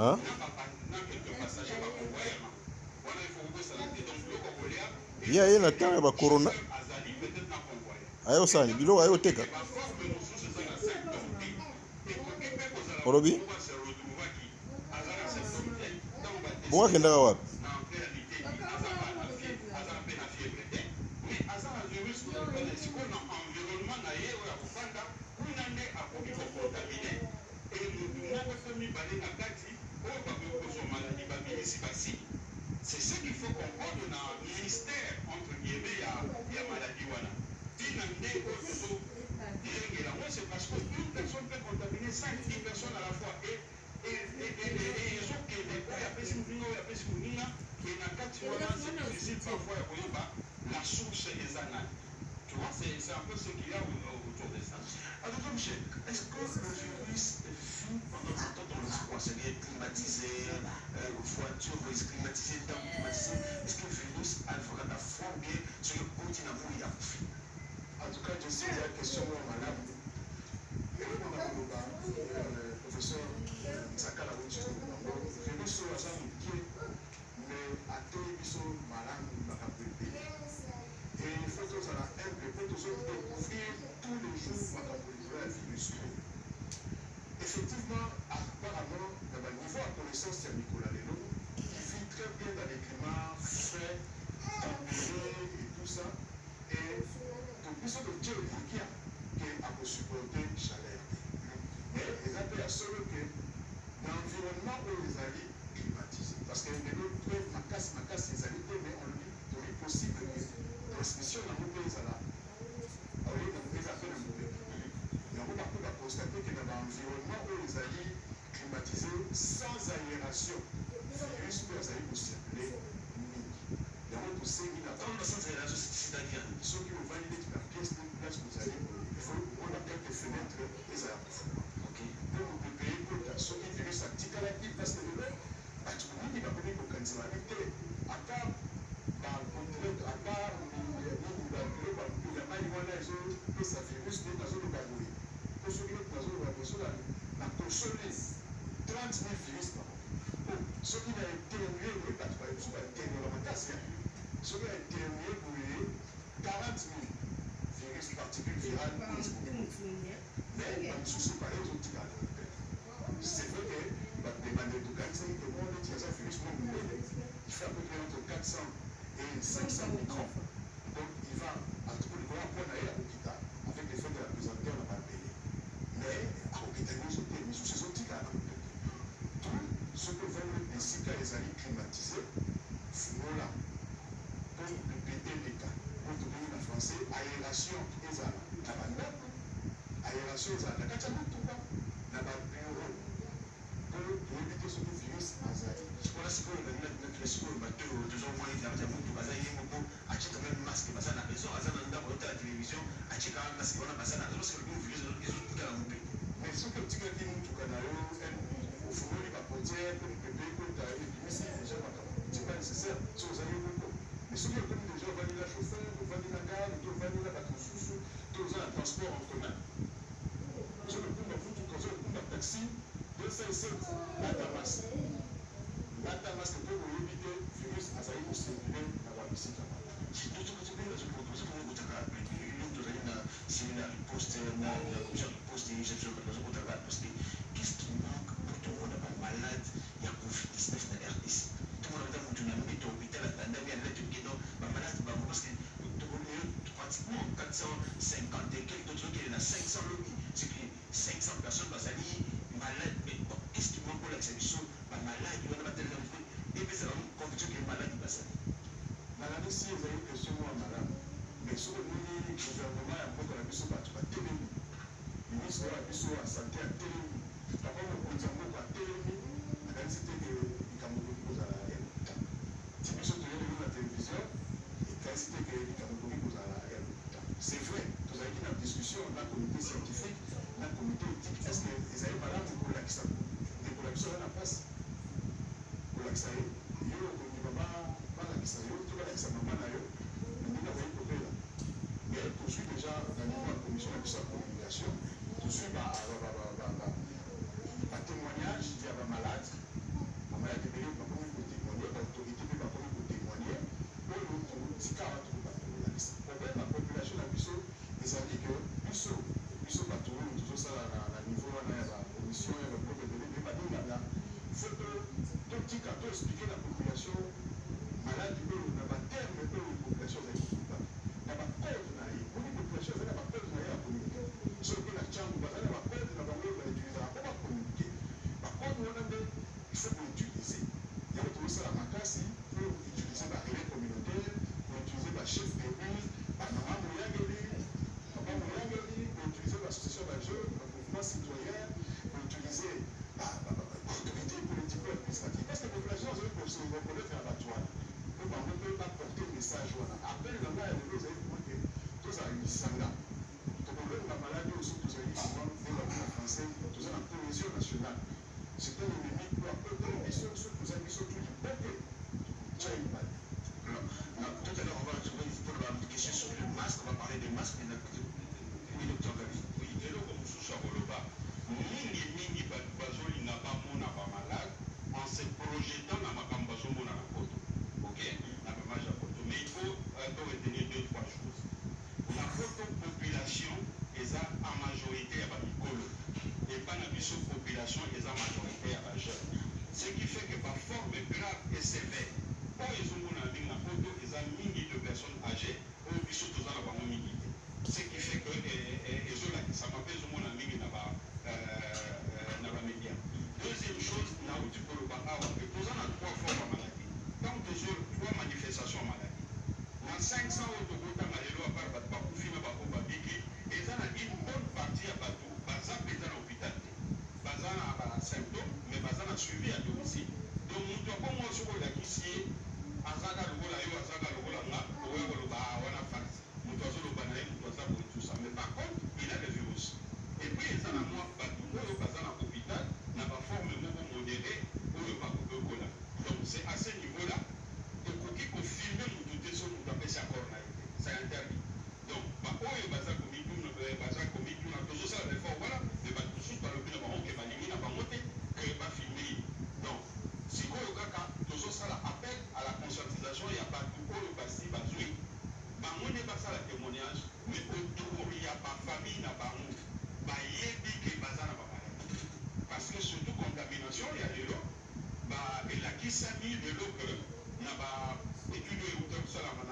Hein? Ye na tanga ba corona. Ayo sani bilo ayo teka. Orobi? Bonga kenda wapi? C'est ce qu'il faut comprendre dans le ministère, entre guillemets, il y a maladie. C'est parce que une personne peut contaminer 5-10 personnes à la fois. Et ils ont que les gars, il y a des difficile parfois la source est anale. Tu vois, c'est un peu ce qu'il y a autour de ça. Alors, Michel, est-ce que le virus fut pendant ce temps dans le sport, c'est-à-dire climatisé, voiture, climatisé, temps climatisé, est-ce que le virus a vraiment formé sur le continent où il a fait? En tout cas, je sais la question de madame. Et on a le professeur Sakala Wouchi, le virus sur la salle mais à tout le monde, madame, et il faut que ça la aide, il faut que ça découvrir tous les jours le virus. Effectivement, apparemment, dans le niveau de connaissance de Nicolas Lélo, il vit très bien dans les climats frais, tempérés et tout ça. Et pour plus de Dieu, il y a qui a supporter la chaleur. Mais les appels à seul que l'environnement où les alliés climatisés. Parce que les autres trouvent ma casse, les alliés, mais on dit qu'il est possible que transmission dans nos pays, là, on est dans les affaires de nos pays. Mais on va constater que dans l'environnement où les alliés climatisés, sans aération, le virus peut circuler. Il y a un peu de sans aération, c'est-à-dire ceux qui vont valider la pièce de place que vous allez, il faut qu'on a quelques fenêtres des arbres. Pour vous payer pour ceux qui virus actifs à la vie, parce que le il va venir pour quand il va arrêter. À part, à part, il y a marijuana, et ça virus, des nations de Bagoui. Pour ceux qui ont la consoler 30 000 virus par an. Ceux qui ont éternué, oui, pas de problème, ceux qui ont éternué, on va casser. Ceux qui ont éternué, oui, 40 000 virus particules virales. Mais, on ne se pas les autres cas. C'est vrai que les manières de cancer, le monde est un virus il fait à peu près entre 400 et 500 microns. Donc, il va à tout le monde pour aller à l'hôpital avec l'effet de la pesanteur, on n'a pas payé. Mais à l'hôpital, nous sommes mis sous ces autres cas. Tout ce que veulent les cycles les alliés climatisés, font là, pour répéter les cas. Pour donner en français, aération et la bande. Aération et la bande. La bureau. Pour éviter ce virus azali. Pour la seconde, notre seconde bateau, deux ans, il y a beaucoup de basailles, a checké même masque, parce que la maison, à la télévision, a checké un masque, on a passé à la parce que le virus, ils ont tout à la montée. Mais ce que tu as dit, nous, tout à l'heure, au fond, il va porter, comme le bébé, comme tu as dit, déjà, c'est pas nécessaire, c'est aux alliés beaucoup. Mais ce qui est comme déjà, on va dire la chauffeur, on va dire la gare, on va dire la bateau sous, tous les transports en commun. Je ne peux pas vous tout quand je taxi. La Damasque pour éviter le virus à Saïd bapoto biso soki oza biso tuli boke tchaïbal. Tout à l'heure, on va retrouver pour la question sur le masque. On va parler des masques. Oui, docteur Gabi. Oui, et là, comme sous Chaboloba, mingi bazolinga bamona bamalade en se projetant na makambo bazomona na poto. Ok, na bamage ya poto. Mais il faut retenir deux, trois choses. La population est en majorité à Bamikolo. Et pas la population est en majorité à Bajeur. Ce qui fait que par forme grave et sévère, quand ils ont la photo, ils ont mingi de personnes âgées, ou ils sont tous dans la mingi. Ce qui fait que ça m'appelle mon ami dans la média. Deuxième chose, là où tu peux le voir, nous avons trois formes de maladie. Quand nous avons trois manifestations de maladie, dans 500 autres à part Bakoufi, Bakobabiki, et ça a une bonne partie à Batou, Bazan est à l'hôpital. Bazan a symptômes, mais Bazan a suivi à domicile. Donc, nous avons moi sur la ici, Azaga Lola, Azaga Lola, Ola Fax, Moutozo Banaï, Moutoza, tout ça. Mais par contre, il a le virus. Et puis, il y a moi, Batou, Bazan à l'hôpital, n'a pas forme modérée, ou le Bakobokola. Donc, c'est à ce niveau-là. Pour filmer nous douter sur nous taper sa corne, c'est interdit. Donc, oyo baza komitu na toujours ça l'effort voilà, mais ba toujours par le bien bango que ba limina bango te que ba filmer. Donc, si koyo kaka toujours ça appel à la conscientisation ya ba oyo basi bazui. Bango ne pas ça la témoignage, mais autour il y a pas famille na bango. Ba yebi que baza na ba maladie. Parce que surtout contamination il y a de l'eau. Ba et la qui s'est mis de l'eau que na ba étude et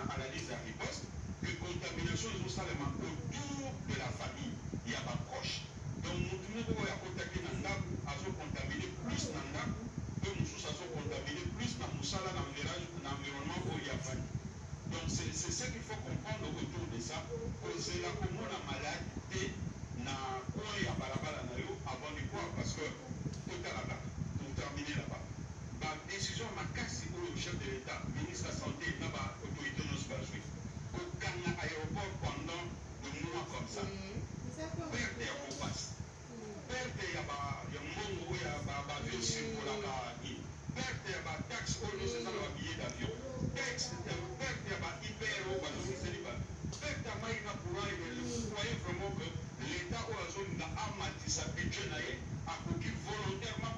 analyse à riposte, que contamination est seulement autour de la famille, il n'y a pas proche. Donc, nous devons contacter Nandab, à se contaminer plus Nandab, que nous sommes contaminés plus dans Moussala, dans l'environnement où il y a famille. Donc, c'est ce qu'il faut comprendre autour de ça, que c'est la commune la maladie, na quoi il y a balabala avant de quoi, parce que tout est là-bas, pour terminer là-bas. La décision ma casse pour le chef de l'État, ministre de la Santé, l'autorité de nos jouer. Au Ghana aéroport pendant des mois comme ça. Perte ya kopasse. Perte ya mongo ya avion pour la perte ya taxe au lieu de billet d'avion. Perte ya hyper au perte ya maïna pour vous voyez vraiment que l'État ou la zone n'a amati sa budget à volontairement